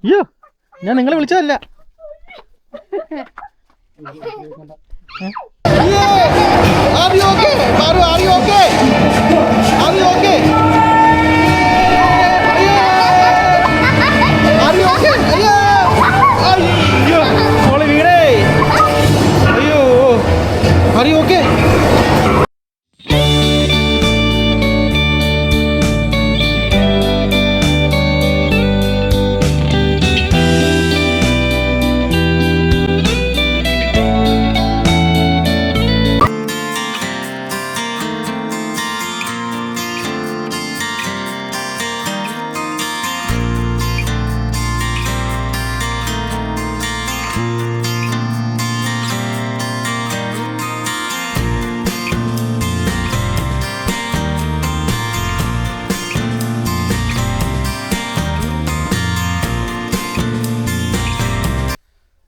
അയ്യോ, ഞാൻ നിങ്ങളെ വിളിച്ചതല്ല. Are you okay? Maru, are you okay? Are you okay? Are you okay? അയ്യോ, മോളെ വീണേ. അയ്യോ, are you okay?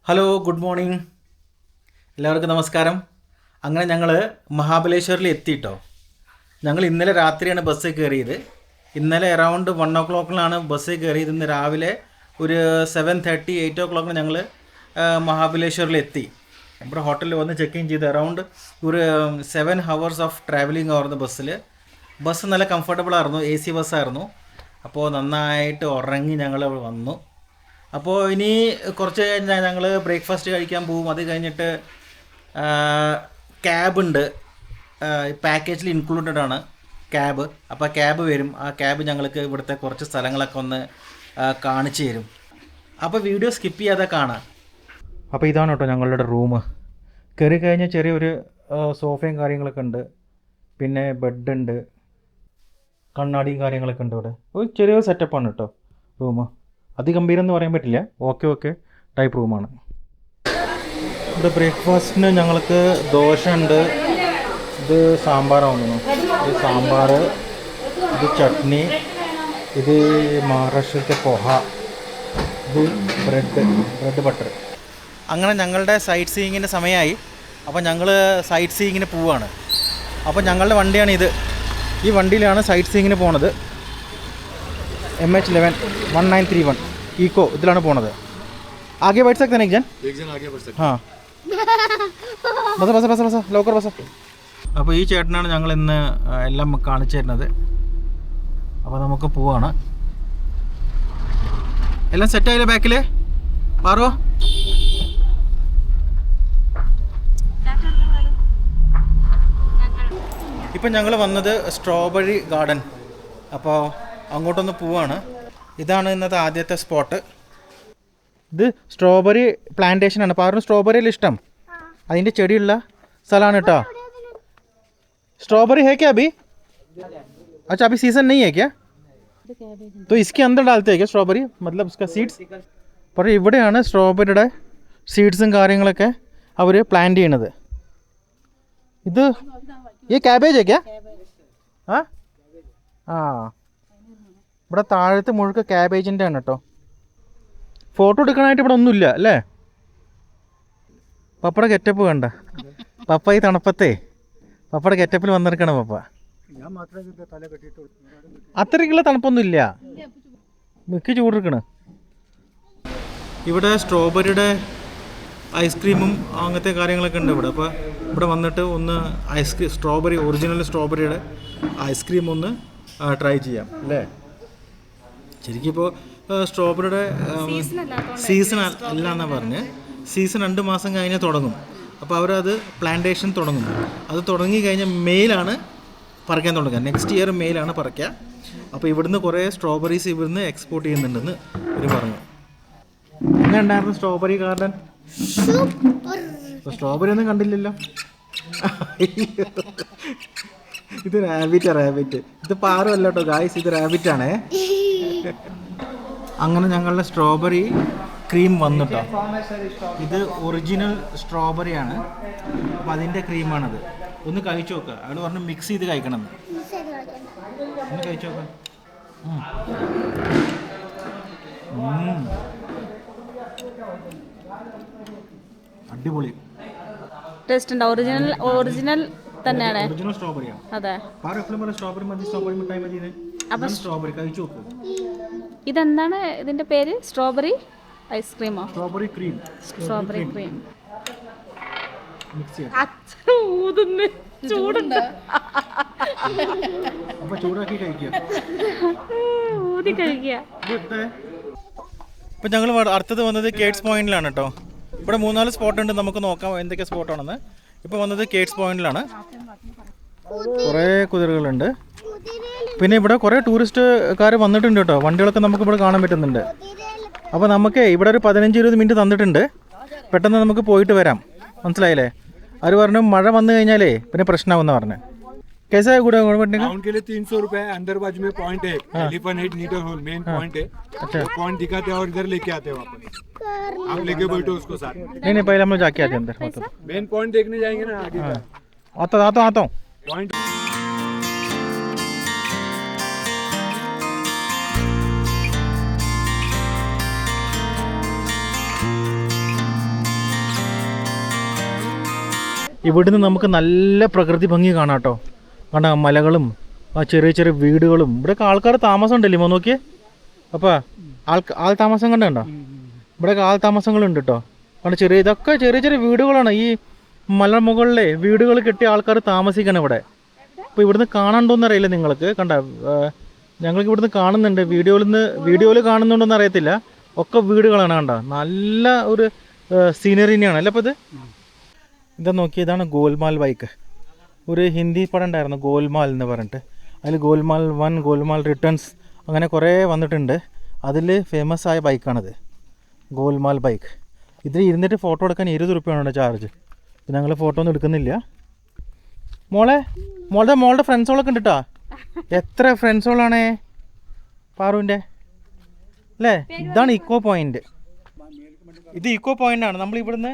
Hello, good morning, എല്ലാവർക്കും നമസ്കാരം. അങ്ങനെ ഞങ്ങൾ മഹാബലേശ്വറിൽ എത്തിയിട്ടോ. ഞങ്ങൾ ഇന്നലെ രാത്രിയാണ് ബസ്സിൽ കയറിയത്. ഇന്നലെ അറൗണ്ട് 1 o'clock ബസ്സിൽ കയറിയത്. ഇന്ന് രാവിലെ ഒരു 7:30, 8 o'clock ഞങ്ങൾ മഹാബലേശ്വറിൽ എത്തി. ഇവിടെ ഹോട്ടലിൽ വന്ന് ചെക്ക് ഇൻ ചെയ്ത് അറൗണ്ട് ഒരു 7 hours ഓഫ് ട്രാവലിംഗ് ആയിരുന്നു ബസ്സിൽ. ബസ് നല്ല കംഫർട്ടബിൾ ആയിരുന്നു, AC ബസ്സായിരുന്നു. അപ്പോൾ നന്നായിട്ട് ഉറങ്ങി ഞങ്ങൾ വന്നു. അപ്പോൾ ഇനി കുറച്ച് കഴിഞ്ഞാൽ ഞങ്ങൾ ബ്രേക്ക്ഫാസ്റ്റ് കഴിക്കാൻ പോകും. അത് കഴിഞ്ഞിട്ട് ക്യാബുണ്ട്, പാക്കേജിൽ ഇൻക്ലൂഡഡ് ആണ് ക്യാബ്. അപ്പോൾ ക്യാബ് വരും. ആ ക്യാബ് ഞങ്ങൾക്ക് ഇവിടുത്തെ കുറച്ച് സ്ഥലങ്ങളൊക്കെ ഒന്ന് കാണിച്ചു തരും. അപ്പോൾ വീഡിയോ സ്കിപ്പ് ചെയ്യാതെ കാണാം. അപ്പോൾ ഇതാണ് കേട്ടോ ഞങ്ങളുടെ റൂം. കയറി കഴിഞ്ഞാൽ ചെറിയൊരു സോഫയും കാര്യങ്ങളൊക്കെ ഉണ്ട്, പിന്നെ ബെഡുണ്ട്, കണ്ണാടിയും കാര്യങ്ങളൊക്കെ ഉണ്ട്. ഇവിടെ ഒരു ചെറിയൊരു സെറ്റപ്പാണ് കേട്ടോ റൂം. അതിഗംഭീരം എന്ന് പറയാൻ പറ്റില്ല, ഓക്കെ ടൈപ്പ് റൂമാണ്. ഇവിടെ ബ്രേക്ക്ഫാസ്റ്റിന് ഞങ്ങൾക്ക് ദോശ ഉണ്ട്, ഇത് സാമ്പാറാവുന്നു, ഇത് സാമ്പാർ, ഇത് ചട്നി, ഇത് മഹാരാഷ്ട്രത്തെ പോഹ, ഇത് ബ്രെഡ് ബട്ടർ. അങ്ങനെ ഞങ്ങളുടെ സൈറ്റ് സീയിങ്ങിൻ്റെ സമയമായി. അപ്പോൾ ഞങ്ങൾ സൈറ്റ് സീയിങ്ങിന് പോവുകയാണ്. അപ്പോൾ ഞങ്ങളുടെ വണ്ടിയാണിത്. ഈ വണ്ടിയിലാണ് സൈറ്റ് സീയിങ്ങിന് പോണത്. MH11 1931 ഈക്കോ ഇതിലാണ് പോണത്. ആകെ बैठ सकते हैं एक जन आगे बढ़ सकते. हाँ ബസ് ലോക്കർ ബസ്. അപ്പോൾ ഈ ചേട്ടനാണ് ഞങ്ങൾ ഇന്ന് എല്ലാം കാണിച്ചു തരുന്നത്. അപ്പോൾ നമുക്ക് പോവാണ്. എല്ലാം സെറ്റായില്ലേ ബാക്കിൽ? പാറോ, ഇപ്പം ഞങ്ങൾ വന്നത് സ്ട്രോബെറി ഗാർഡൻ. അപ്പോൾ അങ്ങോട്ടൊന്ന് പോവാണ്. ഇതാണ് ഇന്നത്തെ ആദ്യത്തെ സ്പോട്ട്. ഇത് സ്ട്രോബെറി പ്ലാന്റേഷനാണ്. പാറിന് സ്ട്രോബെറിയിൽ ഇഷ്ടം, അതിൻ്റെ ചെടിയുള്ള സ്ഥലമാണ് കേട്ടോ. स्ट्रॉबेरी है क्या अभी? अच्छा, अभी सीज़न नहीं है क्या? तो इसके अंदर डालते हैं क्या स्ट्रॉबेरी, मतलब उसका सीड्स? पर ഇവിടെയാണ് സ്ട്രോബെറിയുടെ സീഡ്സും കാര്യങ്ങളൊക്കെ അവർ പ്ലാന്റ് ചെയ്യണത്. ഇത് ഈ ക്യാബേജ് है क्या? ആ ഇവിടെ താഴത്ത് മുഴുക്ക ക്യാബേജിൻ്റെ ആണ് കേട്ടോ. ഫോട്ടോ എടുക്കാനായിട്ട് ഇവിടെ ഒന്നുമില്ല അല്ലേ? പപ്പയുടെ ഗെറ്റപ്പ് വേണ്ട. പപ്പ ഈ തണുപ്പത്തെ പപ്പയുടെ ഗെറ്റപ്പിൽ വന്നിരിക്കണം പപ്പ. അത്രയ്ക്കുള്ള തണുപ്പൊന്നും ഇല്ല, മിക്ക ചൂടെടുക്കണ്. ഇവിടെ സ്ട്രോബെറിയുടെ ഐസ്ക്രീമും അങ്ങനത്തെ കാര്യങ്ങളൊക്കെ ഉണ്ട് ഇവിടെ. അപ്പോൾ ഇവിടെ വന്നിട്ട് ഒന്ന് സ്ട്രോബെറി, ഒറിജിനൽ സ്ട്രോബെറിയുടെ ഐസ്ക്രീം ഒന്ന് ട്രൈ ചെയ്യാം അല്ലേ? ശരിക്കും ഇപ്പോൾ സ്ട്രോബെറിയുടെ സീസൺ അല്ല എന്നാണ് പറഞ്ഞ്. സീസൺ 2 മാസം കഴിഞ്ഞാൽ തുടങ്ങും. അപ്പോൾ അവരത് പ്ലാന്റേഷൻ തുടങ്ങും. അത് തുടങ്ങി കഴിഞ്ഞാൽ മെയിലാണ് പറിക്കാൻ തുടങ്ങുക. നെക്സ്റ്റ് ഇയർ മെയിലാണ് പറിക്കുക. അപ്പോൾ ഇവിടുന്ന് കുറേ സ്ട്രോബെറീസ് ഇവിടുന്ന് എക്സ്പോർട്ട് ചെയ്യുന്നുണ്ടെന്ന് ഇവർ പറഞ്ഞു. എങ്ങനെ ഉണ്ടായിരുന്നു സ്ട്രോബെറി ഗാർഡൻ? സ്ട്രോബെറി ഒന്നും കണ്ടില്ലല്ലോ. ഇത് റാബിറ്റ്. ഇത് പാറല്ല കേട്ടോ ഗായ്സ്, ഇത് റാബിറ്റാണേ. അങ്ങനെ ഞങ്ങളുടെ സ്ട്രോബെറി ക്രീം വന്നിട്ടോ. ഇത് ഒറിജിനൽ സ്ട്രോബെറിയാണ്. അപ്പം അതിൻ്റെ ക്രീമാണത്. ഒന്ന് കഴിച്ചു നോക്കുക. അയാൾ പറഞ്ഞു മിക്സ് ചെയ്ത് കഴിക്കണം എന്ന്. ഒന്ന് കഴിച്ചു നോക്കാം. അടിപൊളി ടേസ്റ്റ് ഉണ്ട്. ഒറിജിനൽ തന്നെയാണ്. ഒറിജിനൽ സ്ട്രോബെറിയാണ്. അതെ. സ്ട്രോബെറി മതി, സ്ട്രോബെറി മിഠായി മതി. അപ്പോൾ സ്ട്രോബെറി കഴിച്ചു നോക്കൂ. ഇതെന്താണ് ഇതിന്റെ പേര്? സ്ട്രോബെറി ഐസ്ക്രീമോ? Strawberry cream. Strawberry cream. Mix ചെയ്യാം. ചൂടുണ്ട്. അപ്പോൾ ചൂടാക്കി കഴിക്കുക. ഊതി കഴിക്കുക. ഇപ്പം ഞങ്ങൾ അടുത്തത് വന്നത് കേഡ്സ് പോയിന്റിലാണ് കേട്ടോ. ഇവിടെ 3-4 സ്പോട്ട് ഉണ്ട്, നമുക്ക് നോക്കാം എന്തൊക്കെ സ്പോട്ടാണെന്ന്. ഇപ്പോൾ വന്നത് കേഡ്സ് പോയിന്റിലാണ്. കുറേ കുതിരകളുണ്ട്. പിന്നെ ഇവിടെ കുറേ ടൂറിസ്റ്റുകാർ വന്നിട്ടുണ്ട് കേട്ടോ. വണ്ടികളൊക്കെ നമുക്ക് ഇവിടെ കാണാൻ പറ്റുന്നുണ്ട്. അപ്പോൾ നമുക്ക് ഇവിടെ ഒരു 15-20 മിനിറ്റ് തന്നിട്ടുണ്ട്. പെട്ടെന്ന് നമുക്ക് പോയിട്ട് വരാം. മനസ്സിലായില്ലേ? അവർ പറഞ്ഞു മഴ വന്നു കഴിഞ്ഞാലേ പിന്നെ പ്രശ്നമാവെന്ന് പറഞ്ഞു. कैसा है गुड़ा गवर्नमेंट का? उनके लिए 300 रुपए अंदर बाजू में पॉइंट है, एलिफेंट हेड नीडर होल मेन पॉइंट है. अच्छा, पॉइंट दिखाते हैं और इधर लेके आते हैं वापस. आप लेके बैठो उसको साथ. नहीं पहले हम लोग जाके आते हैं अंदर. मेन पॉइंट देखने जाएंगे ना आगे. आता हूँ. पॉइंट ഇവിടുന്ന് നമുക്ക് നല്ല പ്രകൃതി ഭംഗി കാണാം കേട്ടോ. കണ്ട മലകളും ആ ചെറിയ ചെറിയ വീടുകളും. ഇവിടെയൊക്കെ ആൾക്കാർ താമസം ഉണ്ടല്ലേ മോ നോക്കിയേ. അപ്പോൾ ആൾ താമസം കണ്ടോ? ഇവിടെയൊക്കെ ആൾ താമസങ്ങളുണ്ട് കേട്ടോ. കാരണം ഇതൊക്കെ ചെറിയ ചെറിയ വീടുകളാണ്. ഈ മലമുകളിലെ വീടുകൾ കെട്ടി ആൾക്കാർ താമസിക്കണം ഇവിടെ. അപ്പോൾ ഇവിടുന്ന് കാണാണ്ടോന്ന് അറിയില്ല നിങ്ങൾക്ക്. കണ്ട ഞങ്ങൾക്ക് ഇവിടുന്ന് കാണുന്നുണ്ട്. വീഡിയോയിൽ കാണുന്നുണ്ടോന്ന് അറിയത്തില്ല. ഒക്കെ വീടുകളാണ്. കണ്ട നല്ല ഒരു സീനറിനെയാണ് അല്ലേ. അപ്പോൾ ഇതാ നോക്കി, ഇതാണ് ഗോൽമാൽ ബൈക്ക്. ഒരു ഹിന്ദി പടം ഉണ്ടായിരുന്നു ഗോൽമാൽ എന്ന് പറഞ്ഞിട്ട്. അതിൽ ഗോൽമാൽ 1, ഗോൽമാൽ റിട്ടേൺസ് അങ്ങനെ കുറേ വന്നിട്ടുണ്ട്. അതിൽ ഫേമസ് ആയ ബൈക്കാണിത്, ഗോൽമാൽ ബൈക്ക്. ഇതിൽ ഇരുന്നിട്ട് ഫോട്ടോ എടുക്കാൻ 20 രൂപയാണ് ചാർജ്. പിന്നെ ഞങ്ങൾ ഫോട്ടോ ഒന്നും എടുക്കുന്നില്ല. മോളുടെ ഫ്രണ്ട്സുകളൊക്കെ ഉണ്ട് കേട്ടോ. എത്ര ഫ്രണ്ട്സുകളാണേ പാറുവിൻ്റെ അല്ലേ. ഇതാണ് ഇക്കോ പോയിൻ്റ്. ഇത് ഇക്കോ പോയിൻ്റാണ്. നമ്മൾ ഇവിടുന്ന്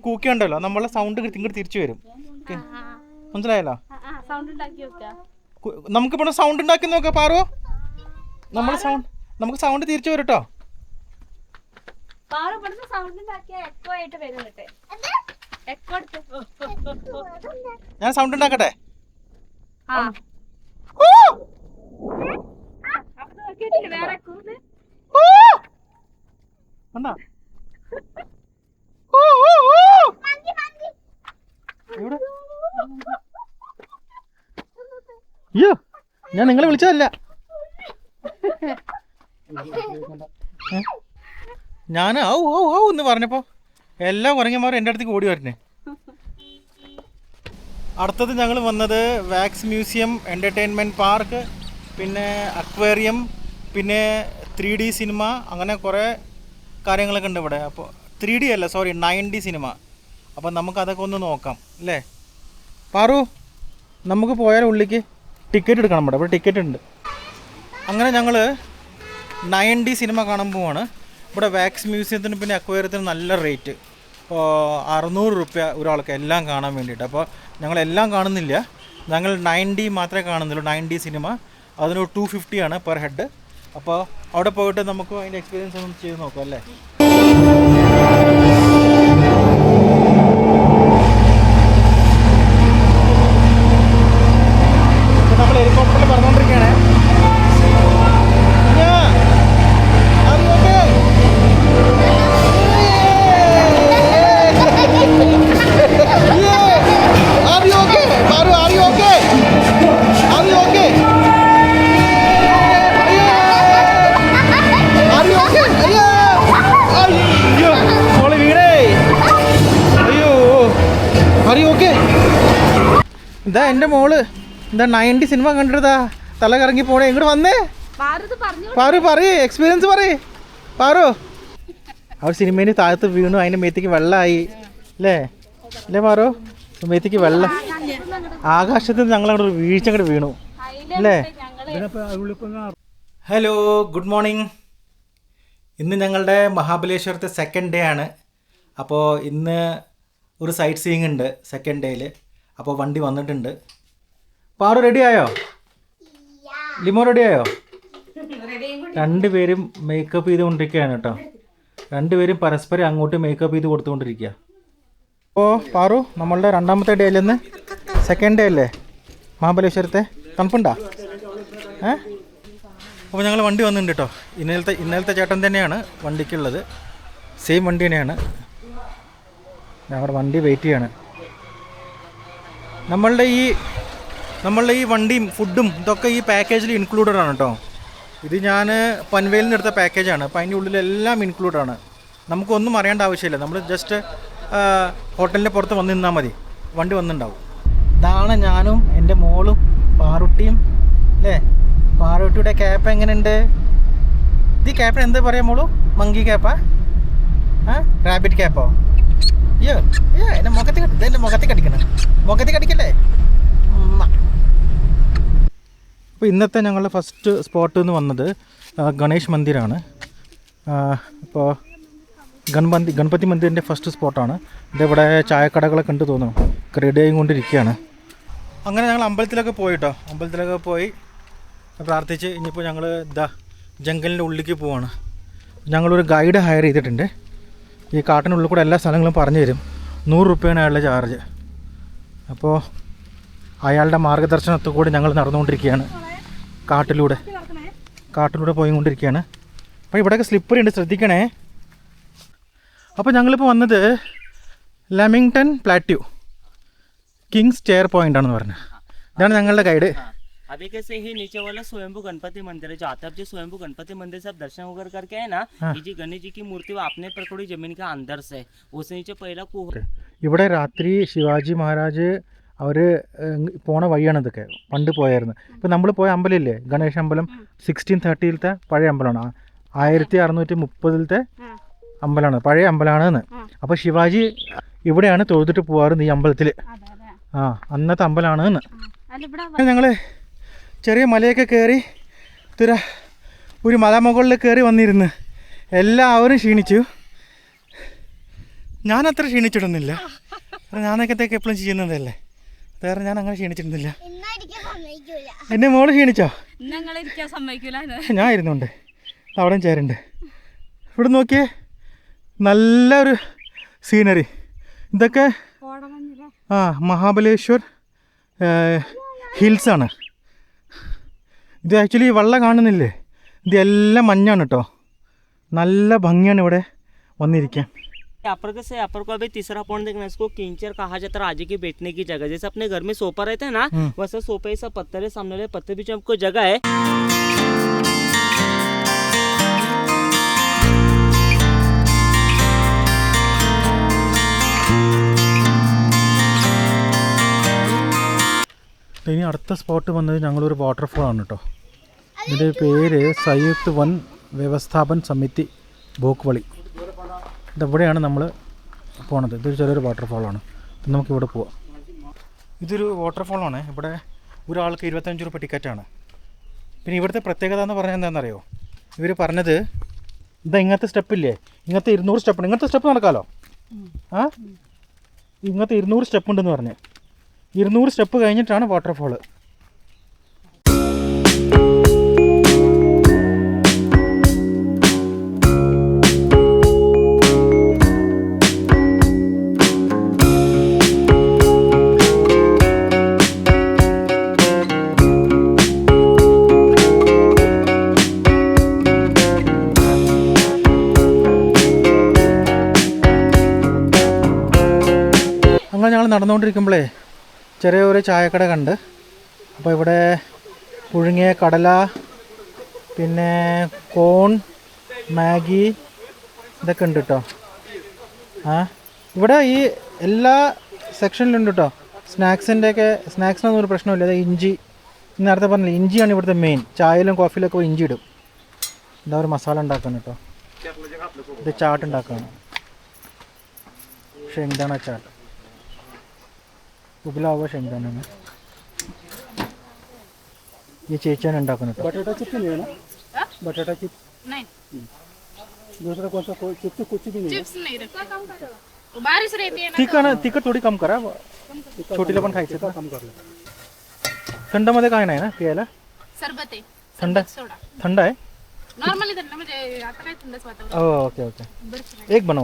കൂക്കിയുണ്ടല്ലോ, നമ്മളെ സൗണ്ട് ഇങ്ങോട്ട് തിരിച്ചു വരും. മനസ്സിലായല്ലോ? നമുക്കിവിടെ സൗണ്ട് ഉണ്ടാക്കി നോക്കാം പാറോ. നമുക്ക് സൗണ്ട് തിരിച്ചു വരും കേട്ടോ. ഞാൻ സൗണ്ട് ഉണ്ടാക്കട്ടെ. അയ്യോ, ഞാൻ നിങ്ങളെ വിളിച്ചതല്ല. ഞാൻ ഔ ഔ ഔ എന്ന് പറഞ്ഞപ്പോൾ എല്ലാ കുരങ്ങന്മാരും എൻ്റെ അടുത്തേക്ക് ഓടി വരണേ. അടുത്തത് ഞങ്ങൾ വന്നത് വാക്സ് മ്യൂസിയം, എൻ്റർടൈൻമെൻറ്റ് പാർക്ക്, പിന്നെ അക്വേറിയം, പിന്നെ 3D സിനിമ, അങ്ങനെ കുറേ കാര്യങ്ങളൊക്കെ ഉണ്ട് ഇവിടെ. അപ്പോൾ 3D അല്ല, സോറി 9D സിനിമ. അപ്പോൾ നമുക്കതൊക്കെ ഒന്ന് നോക്കാം അല്ലേ പാറു. നമുക്ക് പോയാൽ ഉള്ളിലേക്ക് ടിക്കറ്റ് എടുക്കണം. ഇവിടെ ടിക്കറ്റ് ഉണ്ട്. അങ്ങനെ ഞങ്ങൾ 9D സിനിമ കാണാൻ പോവാണ്. ഇവിടെ വാക്സ് മ്യൂസിയത്തിന് പിന്നെ അക്വേറിയത്തിന് നല്ല റേറ്റ്. ഇപ്പോൾ 600 രൂപ ഒരാൾക്ക് എല്ലാം കാണാൻ വേണ്ടിയിട്ട്. അപ്പോൾ ഞങ്ങളെല്ലാം കാണുന്നില്ല, ഞങ്ങൾ 9D മാത്രമേ കാണുന്നുള്ളൂ. 9D സിനിമ അതിന് 250 ആണ് പെർ ഹെഡ്. അപ്പോൾ അവിടെ പോയിട്ട് നമുക്ക് അതിൻ്റെ എക്സ്പീരിയൻസ് ഒന്ന് ചെയ്ത് നോക്കാം അല്ലേ. നമ്മൾ ഹെലികോപ്റ്ററിൽ പറഞ്ഞുകൊണ്ടിരിക്കുകയാണ്. ഇതാ എൻ്റെ മോള് എന്താ 9D സിനിമ കണ്ടിട്ടാ തല കറങ്ങി പോണേ. ഇങ്ങോട്ട് വന്നേ പാറു, പറയേ എക്സ്പീരിയൻസ് പറയേ പാറു. അവർ സിനിമേന് താഴത്ത് വീണു, അതിൻ്റെ മേത്തേക്ക് വെള്ളമായി അല്ലേ പാറു. മേത്തേക്ക് വെള്ളം ആകാശത്ത് ഞങ്ങളവിടെ ഒരു വീഴ്ച അങ്ങോട്ട് വീണു അല്ലേ. Hello, good morning. ഇന്ന് ഞങ്ങളുടെ മഹാബലേശ്വരത്തെ സെക്കൻഡ് ഡേ ആണ്. അപ്പോൾ ഇന്ന് ഒരു സൈറ്റ് സീയിങ് ഉണ്ട് സെക്കൻഡ് ഡേയിൽ. അപ്പോൾ വണ്ടി വന്നിട്ടുണ്ട്. പാറു റെഡി ആയോ? ലിമോ റെഡി ആയോ? രണ്ടുപേരും മേക്കപ്പ് ചെയ്തുകൊണ്ടിരിക്കുകയാണ് കേട്ടോ. രണ്ടുപേരും പരസ്പരം അങ്ങോട്ട് മേക്കപ്പ് ചെയ്ത് കൊടുത്തുകൊണ്ടിരിക്കുക. അപ്പോൾ പാറു, നമ്മളുടെ രണ്ടാമത്തെ ഡേയിൽ നിന്ന് സെക്കൻഡ് ഡേ അല്ലേ മഹാബലേശ്വരത്തെ? തണുപ്പുണ്ടോ? അപ്പോൾ ഞങ്ങൾ വണ്ടി വന്നിട്ടുണ്ട് കേട്ടോ. ഇന്നലത്തെ ചേട്ടൻ തന്നെയാണ് വണ്ടിക്കുള്ളത്. സെയിം വണ്ടി തന്നെയാണ്. ഞങ്ങളുടെ വണ്ടി വെയിറ്റ് ചെയ്യാണ്. നമ്മളുടെ ഈ വണ്ടിയും ഫുഡും ഇതൊക്കെ ഈ പാക്കേജിൽ ഇൻക്ലൂഡഡ് ആണ് കേട്ടോ. ഇത് ഞാൻ പൻവേലിൽ നിന്ന് എടുത്ത പാക്കേജാണ്. അപ്പോൾ അതിൻ്റെ ഉള്ളിലെല്ലാം ഇൻക്ലൂഡാണ്. നമുക്കൊന്നും അറിയേണ്ട ആവശ്യമില്ല. നമ്മൾ ജസ്റ്റ് ഹോട്ടലിൻ്റെ പുറത്ത് വന്ന് നിന്നാൽ മതി, വണ്ടി വന്നിട്ടുണ്ടാവും. ഇതാണ് ഞാനും എൻ്റെ മോളും പാറുട്ടിയും അല്ലേ. പാറുട്ടിയുടെ ക്യാപ്പ് എങ്ങനെയുണ്ട്? ഇത് ക്യാപ്പിന് എന്താ പറയാ മോളു? മങ്കി ക്യാപ്പാ? റാബിറ്റ് ക്യാപ്പോ? അയ്യോ എൻ്റെ മുഖത്തേക്ക് അടിക്കല്ലേ? അപ്പോൾ ഇന്നത്തെ ഞങ്ങളുടെ ഫസ്റ്റ് സ്പോട്ട് എന്ന് വന്നത് ഗണേഷ് മന്ദിരാണ്. അപ്പോൾ ഗണപതി മന്ദിറിൻ്റെ ഫസ്റ്റ് സ്പോട്ടാണ്. ഇതിവിടെ ചായക്കടകളൊക്കെ ഉണ്ട് തോന്നുന്നു, റെഡി ആയിക്കൊണ്ടിരിക്കുകയാണ്. അങ്ങനെ ഞങ്ങൾ അമ്പലത്തിലൊക്കെ പോയിട്ടോ. അമ്പലത്തിലൊക്കെ പോയി പ്രാർത്ഥിച്ച് ഇനിയിപ്പോൾ ഞങ്ങൾ ജംഗലിൻ്റെ ഉള്ളിലേക്ക് പോവാണ്. ഞങ്ങളൊരു ഗൈഡ് ഹയർ ചെയ്തിട്ടുണ്ട്. ഈ കാട്ടിനുള്ളിൽ കൂടെ എല്ലാ സ്ഥലങ്ങളും പറഞ്ഞു തരും. 100 രൂപയാണ് അയാളുടെ ചാർജ്. അപ്പോൾ അയാളുടെ മാർഗ്ഗദർശനത്തിൽ കൂടി ഞങ്ങൾ നടന്നുകൊണ്ടിരിക്കുകയാണ്. കാട്ടിലൂടെ പോയിക്കൊണ്ടിരിക്കുകയാണ്. അപ്പോൾ ഇവിടെയൊക്കെ സ്ലിപ്പറി ഉണ്ട്, ശ്രദ്ധിക്കണേ. അപ്പോൾ ഞങ്ങളിപ്പോൾ വന്നത് Leamington plateau Kings chair point ആണെന്ന് പറഞ്ഞു. ഇതാണ് ഞങ്ങളുടെ ഗൈഡ്. अभी कैसे ही नीचे वाला स्वयंभू गणपति मंदिर है, जहाँ तक जो स्वयंभू गणपति मंदिर से आप दर्शन वगैरह करके है ना, ये जी गणेश जी की मूर्ति वो आपने पकड़ी जमीन के अंदर से, उससे नीचे पहला ഇവിടെ രാത്രി ശിവാജി മഹാരാജ് അവർ പോണ വഴിയാണ് ഇതൊക്കെ. പണ്ട് പോയായിരുന്നു. ഇപ്പം നമ്മൾ പോയ അമ്പലമില്ലേ, ഗണേശ അമ്പലം, 1630 പഴയ അമ്പലമാണ്. 1630 അമ്പലമാണ്, പഴയ അമ്പലമാണെന്ന്. അപ്പോൾ ശിവാജി ഇവിടെയാണ് തൊഴുതിട്ട് പോവാറ് ഈ അമ്പലത്തിൽ. അന്നത്തെ അമ്പലമാണെന്ന്. ഞങ്ങൾ ചെറിയ മലയൊക്കെ കയറി ഒരു മലമുകളിൽ കയറി വന്നിരുന്ന് എല്ലാവരും ക്ഷീണിച്ചു. ഞാനത്ര ക്ഷീണിച്ചിട്ടൊന്നുമില്ല. ഞാനൊക്കെ എപ്പോഴും ചെയ്യുന്നതല്ലേ, വേറെ ഞാൻ അങ്ങനെ ക്ഷീണിച്ചിട്ടൊന്നുമില്ല. എൻ്റെ മോള് ക്ഷീണിച്ചോ? ഞാൻ ഇരുന്നുണ്ട്, അവിടെ ചേരുണ്ട്. ഇവിടെ നോക്കിയേ, നല്ലൊരു സീനറി. ഇതൊക്കെ മഹാബലേശ്വർ ഹിൽസാണ്. ഇത് ആക്ച്വലി വെള്ളം കാണുന്നില്ലേ, ഇതെല്ലാം മഞ്ഞാണ് കേട്ടോ. നല്ല ഭംഗിയാണ് ഇവിടെ വന്നിരിക്കാൻ. अपर को अभी तीसरा पॉइंट देखना, इसको किंचर कहा जाता है, राजे के बैठने की जगह। जैसे अपने घर में सोफा रहता है ना, वैसे सोफे सब पत्थर है, सामने वाले पत्थर बीच में हमको जगह है। ഇനി അടുത്ത സ്പോട്ട് വന്നത് ഞങ്ങളൊരു വാട്ടർഫോൾ ആണ് കേട്ടോ. ഇതിൻ്റെ പേര് സംയുക്ത് വൻ വ്യവസ്ഥാപൻ സമിതി ഭോക്വളി. ഇതെവിടെയാണ് നമ്മൾ പോണത്. ഇതൊരു ചെറിയൊരു വാട്ടർഫോളാണ്. നമുക്കിവിടെ പോവാം. ഇതൊരു വാട്ടർഫോളാണ്. ഇവിടെ ഒരാൾക്ക് 25 രൂപ ടിക്കറ്റാണ്. പിന്നെ ഇവിടുത്തെ പ്രത്യേകത എന്ന് പറഞ്ഞാൽ എന്താണെന്നറിയോ? ഇവർ പറഞ്ഞത് ഇങ്ങനത്തെ സ്റ്റെപ്പില്ലേ, ഇങ്ങനത്തെ 200 സ്റ്റെപ്പുണ്ട്. ഇങ്ങനത്തെ സ്റ്റെപ്പ് നടക്കാമല്ലോ. ഇങ്ങനത്തെ 200 സ്റ്റെപ്പ് ഉണ്ടെന്ന് പറഞ്ഞ്. 200 സ്റ്റെപ്പ് കഴിഞ്ഞിട്ടാണ് വാട്ടർഫോള്. അങ്ങനെ ഞങ്ങൾ നടന്നുകൊണ്ടിരിക്കുമ്പോഴേ ചെറിയൊരു ചായക്കട കണ്ട്. അപ്പോൾ ഇവിടെ പുഴുങ്ങിയ കടല, പിന്നെ കോൺ, മാഗി ഇതൊക്കെ ഉണ്ട് കേട്ടോ. ഇവിടെ ഈ എല്ലാ സെക്ഷനിലും ഉണ്ട് കേട്ടോ. സ്നാക്സിനൊന്നും ഒരു പ്രശ്നമില്ല. അത് ഇഞ്ചി, നേരത്തെ പറഞ്ഞില്ല, ഇഞ്ചിയാണ് ഇവിടുത്തെ മെയിൻ. ചായയിലും കോഫിയിലൊക്കെ ഇഞ്ചി ഇടും. എന്താ ഒരു മസാല ഉണ്ടാക്കണം കേട്ടോ. ഇത് ചാട്ട് ഉണ്ടാക്കുകയാണ്. പക്ഷേ എന്താണ് ചാട്ട്? उबला हुआ शेंगदाना में ये चेचा ने डाकन है. बटाटा चिप्स नहीं है ना? बटाटा चिप्स नहीं. दूसरा कौन सा कोई चिप्स कुछ भी नहीं. चिप्स नहीं रखा, कम करो. बारिश रहती है ना. तीखा थोड़ी कम करा. छोटीला पण खायचं का? कम कर. थंड मध्ये काय नाही ना पियाला? सरबत आहे. थंड आहे. नॉर्मल इधर ना मुझे आता है ठंडा से वातावरण ഓ ഓക്കെ ഓക്കെ ഏക് ബനോ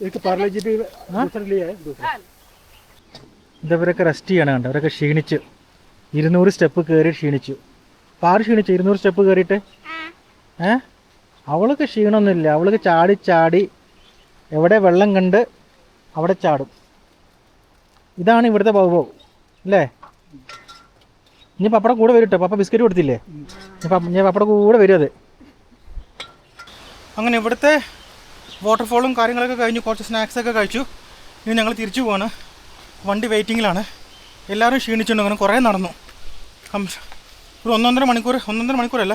एक पार्ले जी भी दूसरे लिए है दूसरा ഇതവരൊക്കെ റെസ്റ്റ് ചെയ്യണം കണ്ടോ അവരൊക്കെ ക്ഷീണിച്ചു 200 സ്റ്റെപ്പ് കയറി ക്ഷീണിച്ചു പാറ് ക്ഷീണിച്ചു 200 സ്റ്റെപ്പ് കയറിയിട്ട് അവൾക്ക് ക്ഷീണമൊന്നുമില്ല അവൾക്ക് ചാടി ചാടി എവിടെ വെള്ളം കണ്ട് അവിടെ ചാടും ഇതാണ് ഇവിടുത്തെ ബൗബൗ അല്ലേ ഇനി പപ്പട കൂടെ വരും കേട്ടോ പപ്പ ബിസ്ക്കറ്റ് കൊടുത്തില്ലേ ഞാൻ പപ്പട കൂടെ വരും അത് അങ്ങനെ ഇവിടുത്തെ വാട്ടർഫോളും കാര്യങ്ങളൊക്കെ കഴിഞ്ഞു കുറച്ച് സ്നാക്സൊക്കെ കഴിച്ചു ഇനി ഞങ്ങൾ തിരിച്ചു പോവാണ് വണ്ടി വെയിറ്റിങ്ങിലാണ് എല്ലാവരും ക്ഷീണിച്ചിട്ടുണ്ട് അങ്ങനെ കുറേ നടന്നു ഒരു ഒന്നൊന്നര മണിക്കൂറല്ല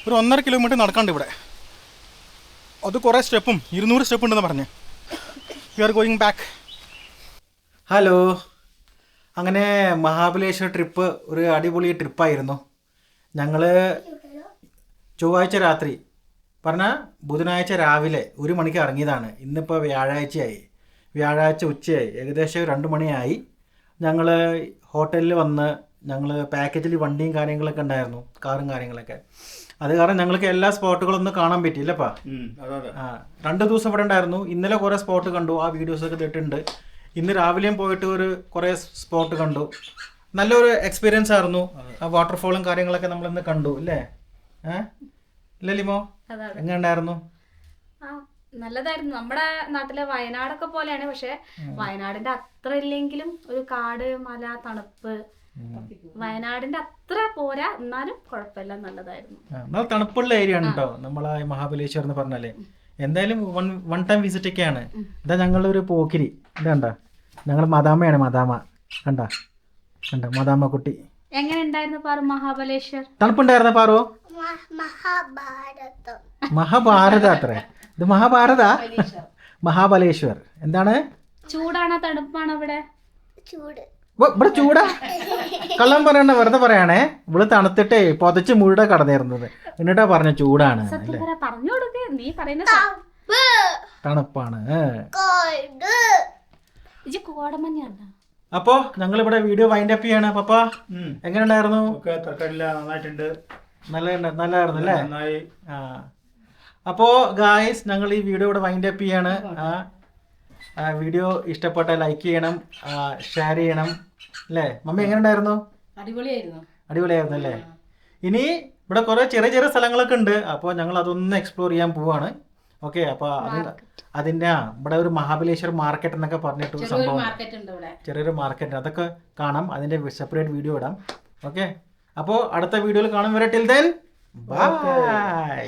ഒരു 1.5 കിലോമീറ്റർ നടക്കാണ്ട് ഇവിടെ അത് കുറേ സ്റ്റെപ്പും 200 സ്റ്റെപ്പ് ഉണ്ടെന്ന് പറഞ്ഞ് we are going back hello അങ്ങനെ മഹാബലേശ്വർ ട്രിപ്പ് ഒരു അടിപൊളി ട്രിപ്പായിരുന്നു ഞങ്ങൾ ചൊവ്വാഴ്ച രാത്രി പറഞ്ഞാൽ ബുധനാഴ്ച രാവിലെ 1 മണിക്ക് ഇറങ്ങിയതാണ് ഇന്നിപ്പോൾ വ്യാഴാഴ്ച ഉച്ചയായി ഏകദേശം 2 മണിയായി ഞങ്ങൾ ഹോട്ടലിൽ വന്ന് ഞങ്ങൾ പാക്കേജിൽ വണ്ടിയും കാര്യങ്ങളൊക്കെ ഉണ്ടായിരുന്നു കാറും കാര്യങ്ങളൊക്കെ അത് കാരണം ഞങ്ങൾക്ക് എല്ലാ സ്പോട്ടുകളൊന്നും കാണാൻ പറ്റിയില്ലപ്പാ 2 ദിവസം ഇവിടെ ഉണ്ടായിരുന്നു ഇന്നലെ കുറേ സ്പോട്ട് കണ്ടു ആ വീഡിയോസൊക്കെ ഇട്ടിട്ടുണ്ട് ഇന്ന് രാവിലെയും പോയിട്ട് കുറേ സ്പോട്ട് കണ്ടു നല്ലൊരു എക്സ്പീരിയൻസ് ആയിരുന്നു ആ വാട്ടർഫോളും കാര്യങ്ങളൊക്കെ നമ്മളിന്ന് കണ്ടു അല്ലേ ഇല്ല ലിമോ എങ്ങനെ ഉണ്ടായിരുന്നു നല്ലതായിരുന്നു നമ്മുടെ നാട്ടിലെ വയനാടൊക്കെ പോലെയാണ് പക്ഷെ വയനാടിന്റെ അത്ര ഇല്ലെങ്കിലും ഒരു കാട് മല തണുപ്പ് വയനാടിന്റെ അത്ര പോരാ എന്നാലും കുഴപ്പമില്ല നല്ലതായിരുന്നു നല്ല തണുപ്പുള്ള ഏരിയ ആണ് കേട്ടോ നമ്മളെ മഹാബലേശ്വർ എന്ന് പറഞ്ഞാലേ എന്തായാലും വൺ ടൈം വിസിറ്റ് ഒക്കെയാണ് ഇതാ ഞങ്ങളൊരു പോക്കിരി ഇതാണ്ട ഞങ്ങൾ മദാമ കണ്ട മദാമ കുട്ടി എങ്ങനെ ഉണ്ടായിരുന്നു പാറു മഹാബലേശ്വർ തണുപ്പുണ്ടായിരുന്ന പാറു മഹാഭാരത അത്രേ ഇത് മഹാബലേശ്വർ എന്താണ് ചൂടാണോ തണുപ്പാണോ ഇവിടെ ഇവിടെ ചൂടാ കള്ളം പറയണ്ട വെറുതെ പറയാണേ ഇവിടെ തണുത്തിട്ടേ പൊതച്ച് മുഴുടെ കടന്നിരുന്നത് എന്നിട്ടാ പറഞ്ഞ ചൂടാണ് അല്ലേ പറഞ്ഞു കൊടുക്കേ നീ പറയുന്ന തണുപ്പാണ് കോടമഞ്ഞാണ് അപ്പോ ഞങ്ങൾ ഇവിടെ വീഡിയോ വൈൻഡ് അപ്പ് ചെയ്യാണ് പപ്പ എങ്ങനെ ഉണ്ടായിരുന്നു നന്നായിട്ടുണ്ട് നല്ലായിരുന്നു അല്ലേ അപ്പോൾ ഗായ്സ് ഞങ്ങൾ ഈ വീഡിയോ ഇവിടെ വൈൻഡ് അപ്പ് ചെയ്യാണ് വീഡിയോ ഇഷ്ടപ്പെട്ട ലൈക്ക് ചെയ്യണം ഷെയർ ചെയ്യണം അല്ലേ മമ്മി എങ്ങനെ ഉണ്ടായിരുന്നു അടിപൊളിയായിരുന്നു അല്ലേ ഇനി ഇവിടെ കുറേ ചെറിയ ചെറിയ സ്ഥലങ്ങളൊക്കെ ഉണ്ട് അപ്പോൾ ഞങ്ങൾ അതൊന്ന് എക്സ്പ്ലോർ ചെയ്യാൻ പോവാണ് ഓക്കെ അപ്പോൾ അതിൻ്റെ ഇവിടെ ഒരു മഹാബലേശ്വർ മാർക്കറ്റ് എന്നൊക്കെ പറഞ്ഞിട്ട് ഒരു സംഭവം ചെറിയൊരു മാർക്കറ്റ് അതൊക്കെ കാണാം അതിൻ്റെ സെപ്പറേറ്റ് വീഡിയോ ഇടാം ഓക്കെ അപ്പോൾ അടുത്ത വീഡിയോയിൽ കാണും വരെ ടിൽ ദെൻ ബൈ